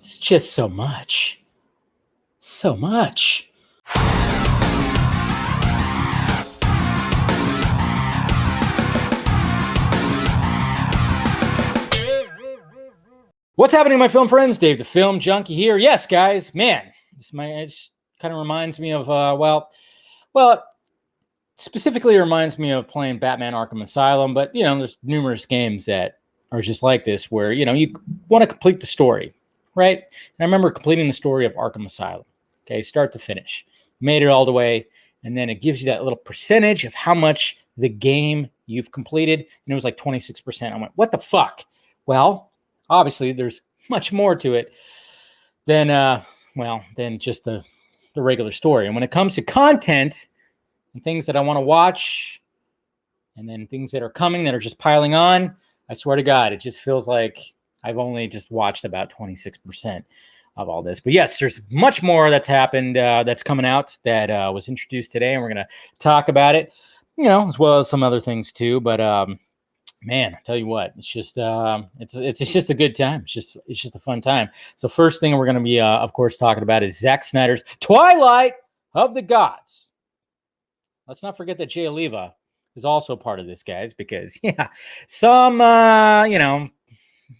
It's just so much. So much. What's happening, my film friends? Dave the Film Junkie here. Yes, guys, man, it kind of reminds me of, specifically reminds me of playing Batman Arkham Asylum, but, there's numerous games that are just like this where, you want to complete the story, right? And I remember completing the story of Arkham Asylum, okay, start to finish. Made it all the way, and then it gives you that little percentage of how much the game you've completed, and it was like 26%. I went, what the fuck? Well, obviously, there's much more to it than just the regular story. And when it comes to content and things that I want to watch, and then things that are coming that are just piling on, I swear to God, it just feels like I've only just watched about 26% of all this. But yes, there's much more that's happened, that's coming out, that was introduced today, and we're going to talk about it, as well as some other things too. But man, I tell you what, it's just it's just a good time. It's just a fun time. So first thing we're going to be, of course, talking about is Zack Snyder's Twilight of the Gods. Let's not forget that Jay Oliva is also part of this, guys, because some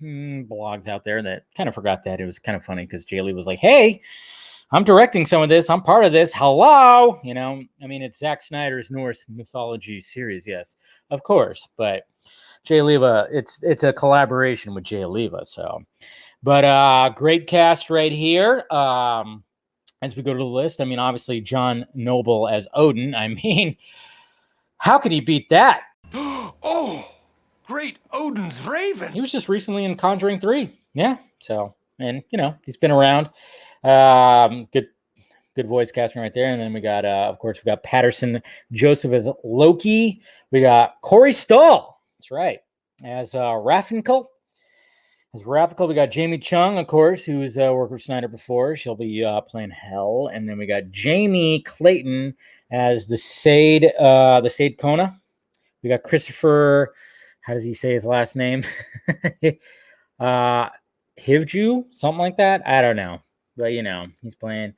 blogs out there that kind of forgot that. It was kind of funny because Jay Oliva was like, "Hey, I'm directing some of this. I'm part of this. Hello." It's Zack Snyder's Norse mythology series. Yes, of course. But Jay Oliva, it's a collaboration with Jay Oliva. So, but great cast right here. As we go to the list, obviously John Noble as Odin. How could he beat that? Oh, great Odin's Raven. He was just recently in Conjuring 3. Yeah. So, and he's been around. Good voice casting right there. And then we got, of course, we got Patterson Joseph as Loki. We got Corey Stoll. That's right. As Rafinkel. As Rafinkel, we got Jamie Chung, of course, who's worked with Snyder before. She'll be playing Hell. And then we got Jamie Clayton as the Sade Kona. We got Christopher, how does he say his last name? Hivju, something like that. I don't know. But, he's playing.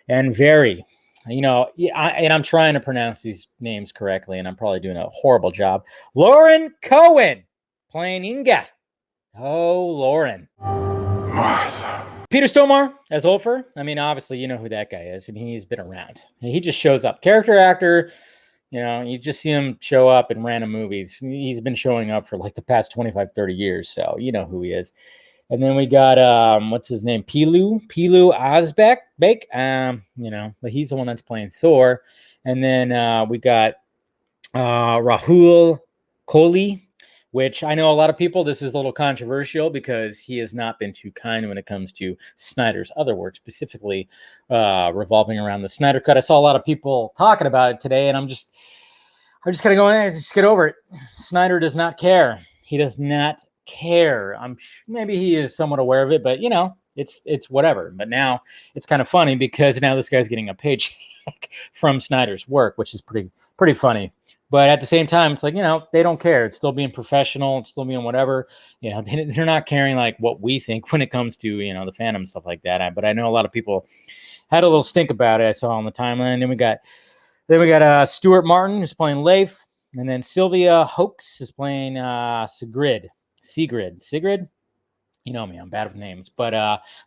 And Very, and I'm trying to pronounce these names correctly, and I'm probably doing a horrible job. Lauren Cohen playing Inga. Oh, Lauren. Martha. Peter Stormare as Ulfer. Obviously, you know who that guy is. He's been around. He just shows up. Character actor. You just see him show up in random movies. He's been showing up for like the past 25, 30 years. So you know who he is. And then we got, what's his name? Pilu Asbek. But he's the one that's playing Thor. And then we got Rahul Kohli, which I know a lot of people, this is a little controversial because he has not been too kind when it comes to Snyder's other work, specifically revolving around the Snyder Cut. I saw a lot of people talking about it today, and I'm just kind of going, just get over it. Snyder does not care. He does not care. Maybe he is somewhat aware of it, but it's whatever. But now it's kind of funny because now this guy's getting a paycheck from Snyder's work, which is pretty funny. But at the same time, it's like, they don't care. It's still being professional. It's still being whatever. They're not caring like what we think when it comes to, the fandom and stuff like that. But I know a lot of people had a little stink about it. I saw on the timeline. And then we got Stuart Martin, who's playing Leif. And then Sylvia Hoeks is playing Sigrid. You know me, I'm bad with names. But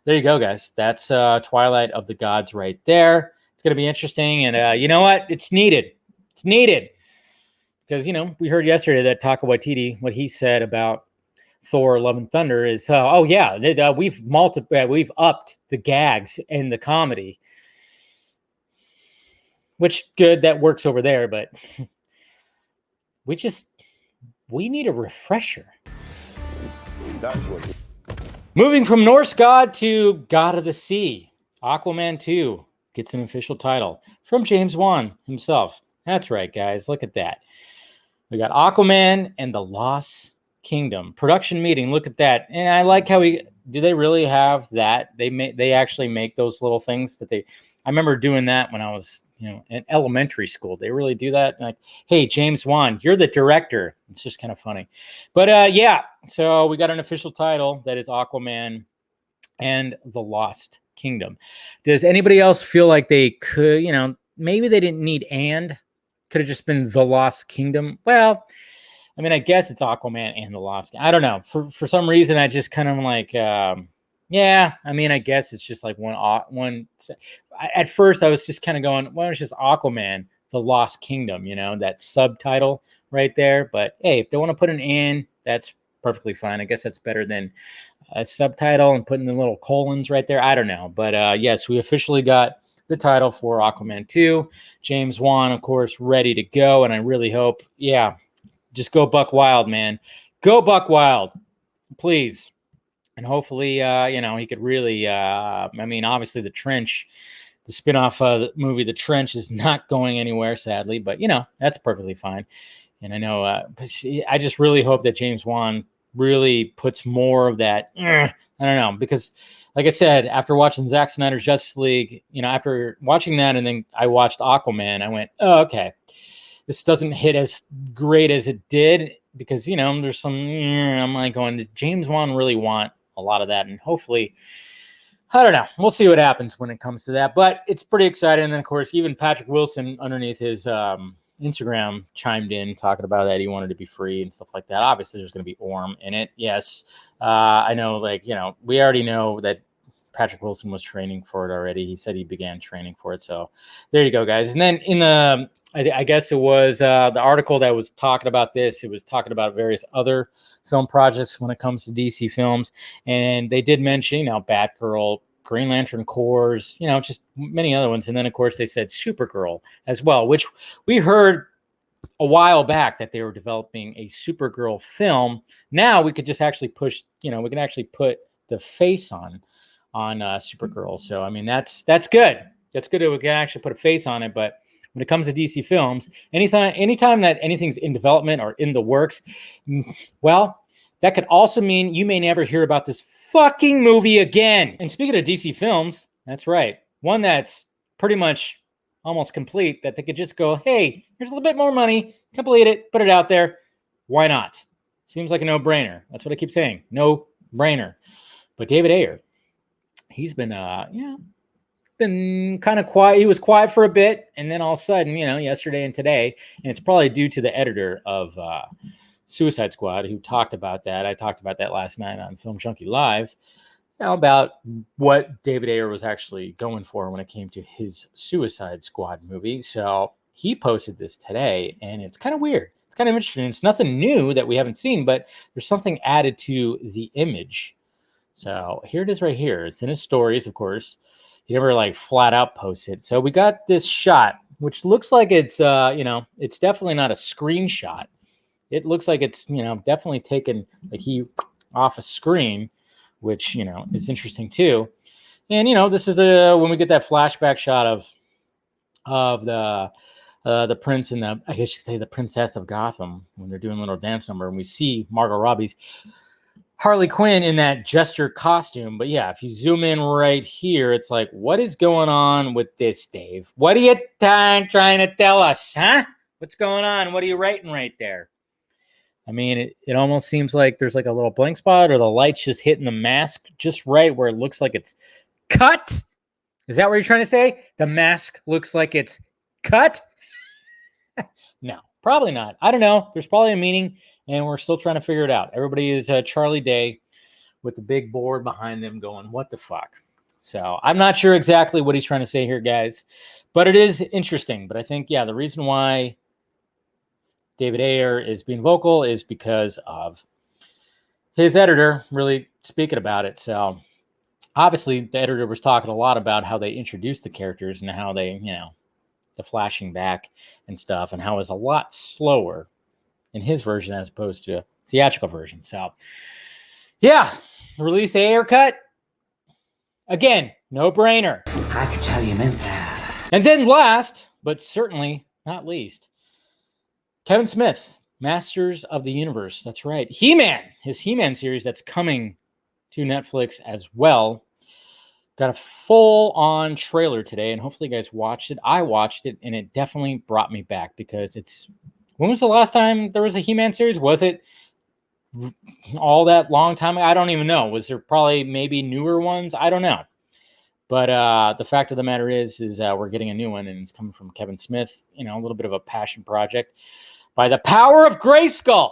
there you go, guys. That's Twilight of the Gods right there. It's going to be interesting. And you know what? It's needed. It's needed. Because, we heard yesterday that Taika Waititi, what he said about Thor Love and Thunder is, we've upped the gags and the comedy. Which, good, that works over there. But we need a refresher. That's what. Moving from Norse god to God of the Sea, Aquaman 2 gets an official title from James Wan himself. That's right, guys. Look at that. We got Aquaman and the Lost Kingdom production meeting. Look at that. And I like how do they really have that? They actually make those little things that I remember doing that when I was, in elementary school. They really do that. Like, hey, James Wan, you're the director. It's just kind of funny. But so we got an official title that is Aquaman and the Lost Kingdom. Does anybody else feel like they could, maybe they didn't need and could have just been the Lost Kingdom? Well, I mean, I guess it's Aquaman and the Lost. I don't know. For some reason, I just kind of like, yeah. I mean, I guess it's just like one. At first, I was just kind of going, well, it's just Aquaman, the Lost Kingdom. That subtitle right there. But hey, if they want to put an "and," that's perfectly fine. I guess that's better than a subtitle and putting the little colons right there. I don't know, but yes, we officially got the title for Aquaman 2. James Wan, of course, ready to go, and I really hope, yeah. Just go buck wild, man. Go buck wild, please. And hopefully, he could really, obviously the Trench, the spinoff movie, The Trench is not going anywhere, sadly, but, that's perfectly fine. And I know, I just really hope that James Wan really puts more of that, I don't know, because like I said, after watching Zack Snyder's Justice League, after watching that, and then I watched Aquaman, I went, oh, okay. This doesn't hit as great as it did because, there's some, I'm like going, did James Wan really want a lot of that? And hopefully, I don't know. We'll see what happens when it comes to that. But it's pretty exciting. And then, of course, even Patrick Wilson underneath his Instagram chimed in talking about that he wanted to be free and stuff like that. Obviously, there's going to be Orm in it. Yes. I know, we already know that Patrick Wilson was training for it already. He said he began training for it. So there you go, guys. And then in the, I guess it was the article that was talking about this. It was talking about various other film projects when it comes to DC films. And they did mention, Batgirl, Green Lantern Corps, just many other ones. And then, of course, they said Supergirl as well, which we heard a while back that they were developing a Supergirl film. Now we could just actually push, we can actually put the face on Supergirl. So, I mean, that's good. That's good that we can actually put a face on it. But when it comes to DC films, anytime that anything's in development or in the works, well, that could also mean you may never hear about this fucking movie again. And speaking of DC films, that's right. One that's pretty much almost complete that they could just go, hey, here's a little bit more money, complete it, put it out there. Why not? Seems like a no-brainer. That's what I keep saying. No-brainer. But David Ayer, he's been, been kind of quiet. He was quiet for a bit, and then all of a sudden, yesterday and today, and it's probably due to the editor of Suicide Squad who talked about that. I talked about that last night on Film Junkie Live, about what David Ayer was actually going for when it came to his Suicide Squad movie. So he posted this today, and it's kind of weird. It's kind of interesting. It's nothing new that we haven't seen, but there's something added to the image. So here it is right here. It's in his stories, of course. He never flat out posts it. So we got this shot, which looks like it's, it's definitely not a screenshot. It looks like it's, definitely taken he off a screen, which, is interesting too. And, this is when we get that flashback shot of the prince and I guess you could say the princess of Gotham when they're doing a little dance number, and we see Margot Robbie's Harley Quinn in that jester costume. But yeah, if you zoom in right here, it's like, what is going on with this, Dave? What are you trying to tell us, huh? What's going on? What are you writing right there? I mean, it almost seems like there's a little blank spot, or the light's just hitting the mask just right where it looks like it's cut. Is that what you're trying to say? The mask looks like it's cut? No, probably not. I don't know. There's probably a meaning, and we're still trying to figure it out. Everybody is Charlie Day with the big board behind them going, what the fuck? So I'm not sure exactly what he's trying to say here, guys, but it is interesting. But I think, the reason why David Ayer is being vocal is because of his editor really speaking about it. So obviously the editor was talking a lot about how they introduced the characters and how they, the flashing back and stuff, and how it's a lot slower in his version as opposed to a theatrical version. So yeah, release the Ayer cut. Again, no brainer. I could tell you meant that. And then last, but certainly not least, Kevin Smith, Masters of the Universe. That's right. He-Man, his He-Man series that's coming to Netflix as well. Got a full-on trailer today, and hopefully you guys watched it. I watched it, and it definitely brought me back because it's... When was the last time there was a He-Man series? Was it all that long time ago? I don't even know. Was there probably maybe newer ones? I don't know. But the fact of the matter is we're getting a new one, and it's coming from Kevin Smith. You know, a little bit of a passion project by the power of Grayskull.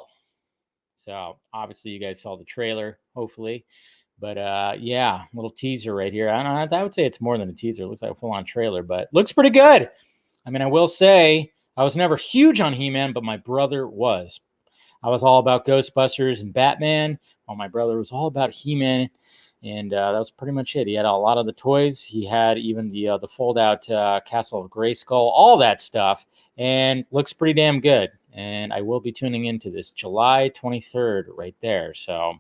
So obviously, you guys saw the trailer, hopefully. But yeah, little teaser right here. I don't know. I would say it's more than a teaser. It looks like a full-on trailer, but looks pretty good. I mean, I will say I was never huge on He-Man, but my brother was. I was all about Ghostbusters and Batman, while my brother was all about He-Man. And that was pretty much it. He had a lot of the toys. He had even the fold-out Castle of Grayskull, all that stuff, and looks pretty damn good. And I will be tuning into this July 23rd right there. So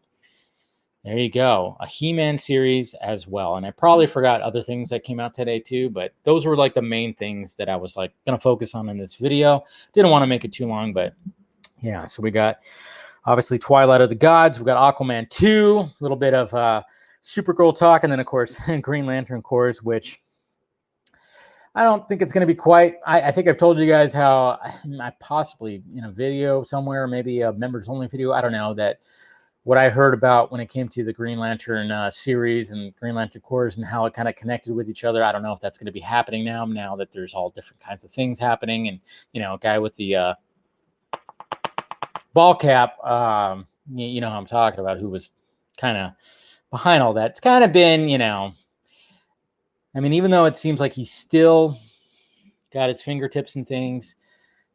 there you go. A He-Man series as well. And I probably forgot other things that came out today too, but those were like the main things that I was like going to focus on in this video. Didn't want to make it too long, but yeah. So we got obviously Twilight of the Gods. We got Aquaman 2, a little bit of Supergirl talk, and then of course Green Lantern Corps, which I don't think it's going to be quite. I think I've told you guys how I possibly in a video somewhere, maybe a members only video, I don't know, that what I heard about when it came to the Green Lantern series and Green Lantern Corps and how it kind of connected with each other. I don't know if that's going to be happening now that there's all different kinds of things happening, and you know, a guy with the ball cap, you know who I'm talking about, who was kind of behind all that. It's kind of been, you know, I mean, even though it seems like he's still got his fingertips and things,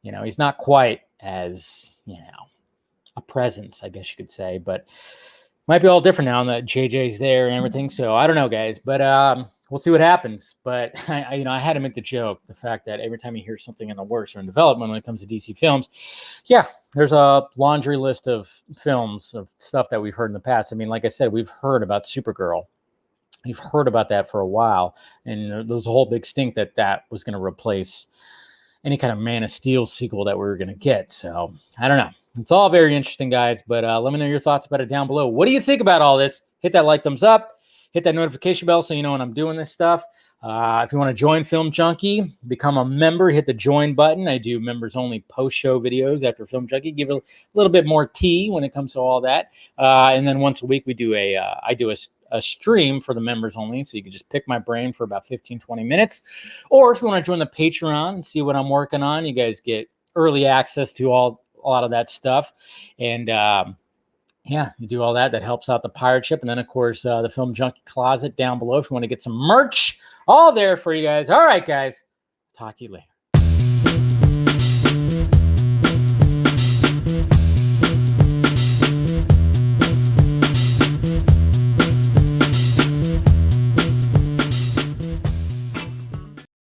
you know, he's not quite as, you know, a presence, I guess you could say, but might be all different now that JJ's there and everything. So I don't know, guys, but we'll see what happens. But I had to make the joke, the fact that every time you hear something in the works or in development when it comes to DC films, yeah, there's a laundry list of films of stuff that we've heard in the past. I mean, like I said, we've heard about Supergirl. We've heard about that for a while, and there was a whole big stink that was going to replace any kind of Man of Steel sequel that we were going to get. So I don't know. It's all very interesting, guys, but let me know your thoughts about it down below. What do you think about all this? Hit that like, thumbs up. Hit that notification bell so you know when I'm doing this stuff. If you want to join Film Junkie, become a member, hit the join button. I do members only post-show videos after Film Junkie. Give it a little bit more tea when it comes to all that. And then once a week, we do I do a stream for the members only, so you can just pick my brain for about 15-20 minutes. Or if you want to join the Patreon and see what I'm working on, you guys get early access to a lot of that stuff. And yeah, you do all that. That helps out the pirate ship. And then, of course, the Film Junkie closet down below if you want to get some merch. All there for you guys. All right, guys. Talk to you later.